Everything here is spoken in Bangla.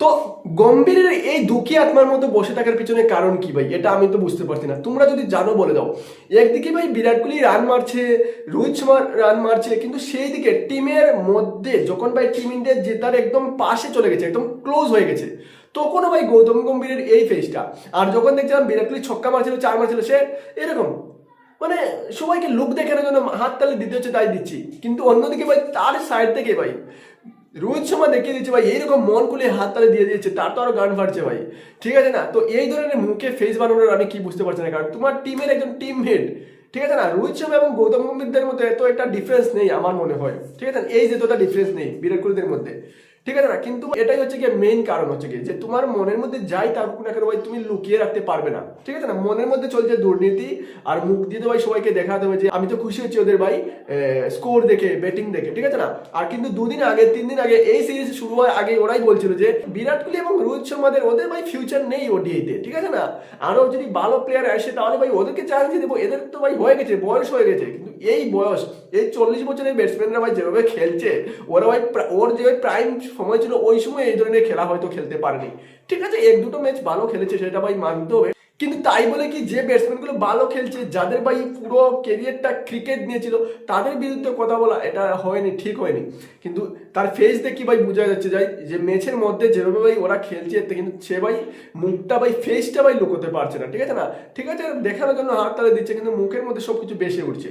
তো গম্ভীরের এই দুঃখী আত্মার মতো বসে থাকার পিছনে কারণ কি ভাই, এটা আমি তো বুঝতে পারছি না। তোমরা যদি জানো বলে দাও। একদিকে ভাই বিরাট কোহলি রান মারছে, রোহিত শর্মা রান মারছে, কিন্তু সেই দিকে টিমের মধ্যে যখন ভাই টিম ইন্ডিয়া জেতার একদম পাশে চলে গেছে, একদম ক্লোজ হয়ে গেছে, তখনও ভাই গৌতম গম্ভীরের এই ফেসটা। আর যখন দেখছিলাম বিরাট কোহলি ছক্কা মারছিল, চার মারছিল, সে এরকম মানে সবাইকে লুক দেখানোর জন্য হাত তালি দিতে হচ্ছে, তাই দিচ্ছি। কিন্তু অন্যদিকে ভাই তার সাইড থেকে ভাই রোহিত শর্মা দেখিয়ে দিচ্ছে ভাই এইরকম মন খুলে হাত তালে দিয়ে দিয়েছে, তার তো আরো গান ফাটছে ভাই, ঠিক আছে না? তো এই ধরনের মুখে ফেস বানানোর আমি কি বুঝতে পারছি না, কারণ তোমার টিমের একজন টিম হেড, ঠিক আছে না? রোহিত শর্মা এবং গৌতম গম্ভীরদের মধ্যে এত একটা ডিফারেন্স নেই আমার মনে হয়, ঠিক আছে না? এই যে এতটা ডিফারেন্স নেই বিরাট কোহলিদের মধ্যে, ঠিক আছে না? কিন্তু এটাই হচ্ছে গিয়ে মেইন কারণ হচ্ছে গিয়ে যে তোমার মনের মধ্যে যাই থাকুক না কেন ভাই, তুমি লুকিয়ে রাখতে পারবে না, ঠিক আছে না? মনের মধ্যে চলছে দুর্নীতি, আর মুখ দিয়ে তো ভাই সবাইকে দেখাতে হবে যে আমি তো খুশি হচ্ছি ওদের ভাই স্কোর দেখে, ব্যাটিং দেখে, ঠিক আছে না? আর কিন্তু 2 দিন আগে 3 দিন আগে এই সিরিজ শুরু হওয়ার আগে ওরাই বলছিল যে বিরাট কোহলি এবং রোহিত শর্মাদের ওদের ভাই ফিউচার নেই ওডিআইতে, ঠিক আছে না? আরো যদি ভালো প্লেয়ার আসে তাহলে ভাই ওদেরকে চান্স দিয়ে দেবো, এদের তো ভাই হয়ে গেছে, বয়স হয়ে গেছে। কিন্তু এই বয়স, এই 40 বছরের ব্যাটসম্যানরা ভাই যেভাবে খেলছে, ওরা ভাই ওর যে প্রাইম সময় ছিল ওই সময় এই ধরনের খেলা হয়তো খেলতে পারেনি, ঠিক আছে? 1-2টো ম্যাচ ভালো খেলেছে, সেটা ভাই মানতে হবে। কিন্তু তাই বলে কি যে ব্যাটসম্যানগুলো ভালো খেলছে, যাদের ভাই পুরো ক্যারিয়ারটা ক্রিকেট নিয়েছিল, তাদের বিরুদ্ধে কথা বলা এটা হয়নি, ঠিক হয়নি। কিন্তু তার ফেস দেখি ভাই বোঝা যাচ্ছে যাই যে ম্যাচের মধ্যে যেভাবে ভাই ওরা খেলছে, এতে কিন্তু সে ভাই মুখটা ভাই ফেসটা ভাই লুকোতে পারছে না, ঠিক আছে না? ঠিক আছে, দেখানোর জন্য হাত তালে দিচ্ছে, কিন্তু মুখের মধ্যে সবকিছু বেশি উঠছে।